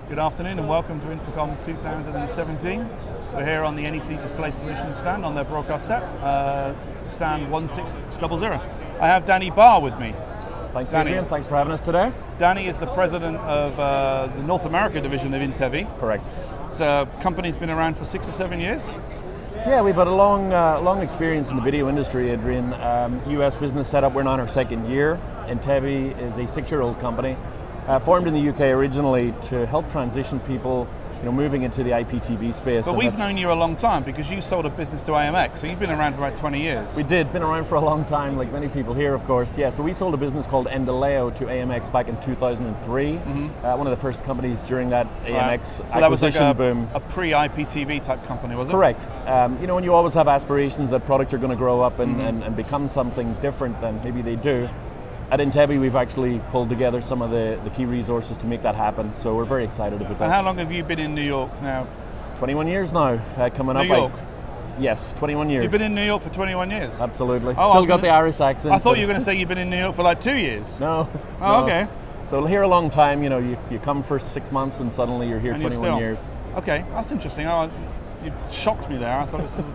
Good afternoon and welcome to Infocom 2017. We're here on the NEC Display Solutions stand on their broadcast set, stand 1600. I have Danny Barr with me. Thanks, Adrian. Thanks for having us today. Danny is the president of the North America division of Intevi. Correct. The company's been around for 6 or 7 years. Yeah, we've had a long experience in the video industry, Adrian. US business setup, we're on our second year. Intevi is a 6-year-old company, formed in the UK originally to help transition people, moving into the IPTV space. But we've known you a long time because you sold a business to AMX, so you've been around for about 20 years. We did, been around for a long time, like many people here, of course, yes. But we sold a business called DailyDOOH to AMX back in 2003. One of the first companies during that AMX so that was like a boom. A pre-IPTV type company, was it? Correct. When you always have aspirations that products are going to grow up and become something different than maybe they do. At Intevi, we've actually pulled together some of the key resources to make that happen, so we're very excited about that. And how long have you been in New York now? 21 years now, coming up. New York? Yes, 21 years. You've been in New York for 21 years? Absolutely. Still got the Irish accent. I thought you were going to say you've been in New York for like 2 years. No. Oh, okay. So here a long time, you come for 6 months and suddenly you're here and 21 years. Okay, that's interesting. You shocked me there. I thought it was a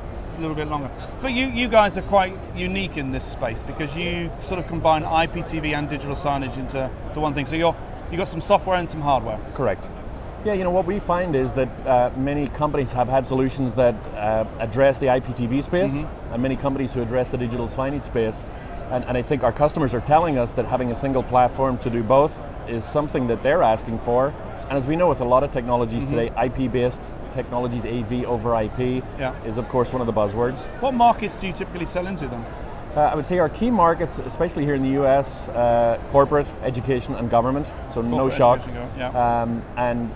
little bit longer. But you guys are quite unique in this space because you sort of combine IPTV and digital signage into one thing. So you got some software and some hardware. Correct. Yeah, what we find is that many companies have had solutions that address the IPTV space and many companies who address the digital signage space. And I think our customers are telling us that having a single platform to do both is something that they're asking for. And as we know with a lot of technologies today, IP-based technologies, AV over IP, is of course one of the buzzwords. What markets do you typically sell into then? I would say our key markets, especially here in the US, corporate, education and government, so corporate, no shock. And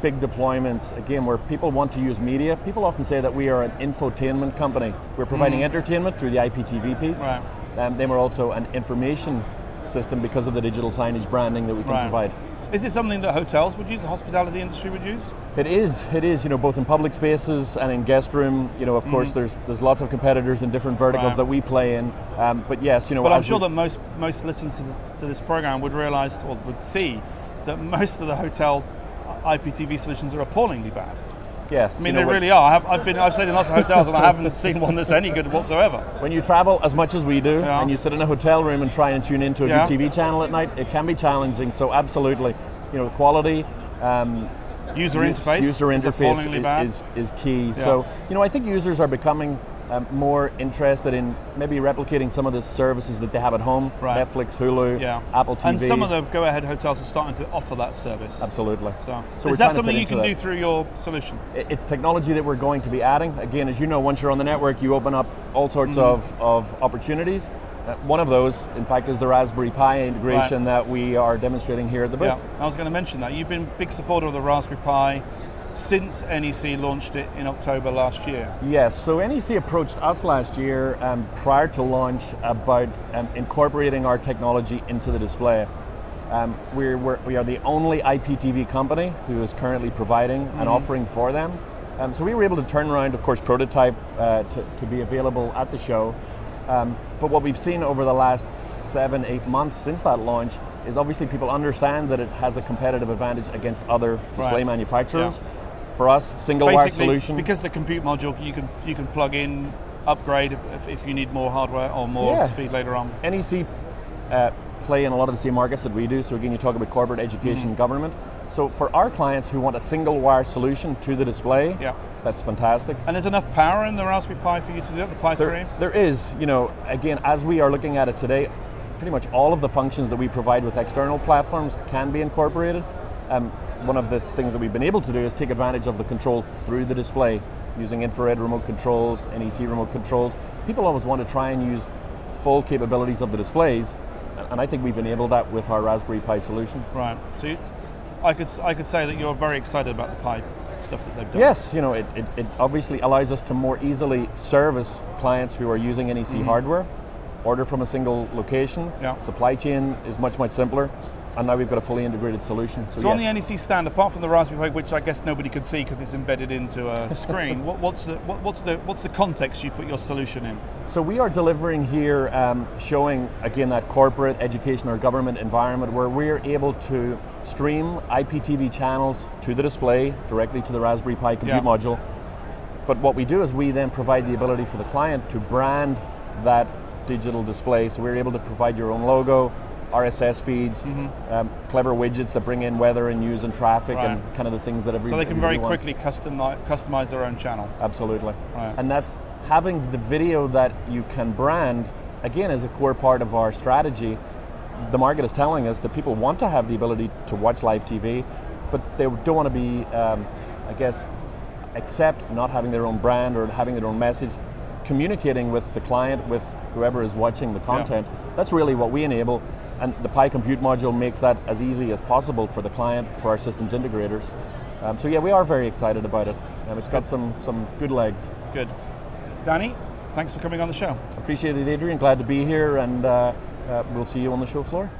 big deployments, again, where people want to use media. People often say that we are an infotainment company. We're providing entertainment through the IPTV piece. Right. Then we're also an information system because of the digital signage branding that we can provide. Is it something that hotels would use, the hospitality industry would use? It is, both in public spaces and in guest room. Of course, there's lots of competitors in different verticals that we play in. But yes, But I'm sure that most listeners to this program would realize, or would see, that most of the hotel IPTV solutions are appallingly bad. Yes. I mean, they really are. I've stayed in lots of hotels and I haven't seen one that's any good whatsoever. When you travel as much as we do, and you sit in a hotel room and try and tune into a good TV channel at night, it can be challenging. So absolutely, quality, user interface is key. Yeah. So I think users are becoming more interested in maybe replicating some of the services that they have at home, Netflix, Hulu, Apple TV. And some of the go-ahead hotels are starting to offer that service. Absolutely. So is that something you can do through your solution? It's technology that we're going to be adding. Again, as you know, once you're on the network, you open up all sorts of opportunities. One of those, in fact, is the Raspberry Pi integration that we are demonstrating here at the booth. Yeah, I was going to mention that. You've been a big supporter of the Raspberry Pi since NEC launched it in October last year. Yes, so NEC approached us last year prior to launch about incorporating our technology into the display. We are the only IPTV company who is currently providing an offering for them. So we were able to turn around, of course, prototype to be available at the show. But what we've seen over the last 7-8 months since that launch is obviously people understand that it has a competitive advantage against other display manufacturers. Yeah. For us, single wire solution. Because the compute module, you can plug in, upgrade if you need more hardware or more speed later on. NEC play in a lot of the same markets that we do. So again, you talk about corporate, education, government. So for our clients who want a single wire solution to the display, that's fantastic. And there's enough power in the Raspberry Pi for you to do it, the Pi 3? There is. Again, as we are looking at it today, pretty much all of the functions that we provide with external platforms can be incorporated. One of the things that we've been able to do is take advantage of the control through the display using infrared remote controls, NEC remote controls. People always want to try and use full capabilities of the displays, and I think we've enabled that with our Raspberry Pi solution. Right. So I could say that you're very excited about the Pi stuff that they've done. Yes, it obviously allows us to more easily service clients who are using NEC hardware, order from a single location. Supply chain is much simpler. and now we've got a fully integrated solution. So on the NEC stand, apart from the Raspberry Pi, which I guess nobody could see because it's embedded into a screen, what's the context you put your solution in? So we are delivering here, showing again that corporate, education, or government environment where we're able to stream IPTV channels to the display directly to the Raspberry Pi compute module. But what we do is we then provide the ability for the client to brand that digital display. So we're able to provide your own logo, RSS feeds, clever widgets that bring in weather and news and traffic and kind of the things that everybody wants. So they can very wants. quickly customize their own channel. Absolutely. Right. And that's having the video that you can brand, again, is a core part of our strategy. The market is telling us that people want to have the ability to watch live TV, but they don't want to be, I guess, accept not having their own brand or having their own message, communicating with the client, with whoever is watching the content. That's really what we enable, and the Pi Compute module makes that as easy as possible for the client, for our systems integrators. So yeah, we are very excited about it. It's got some good legs. Good. Danny, thanks for coming on the show. Appreciate it, Adrian. Glad to be here, and we'll see you on the show floor.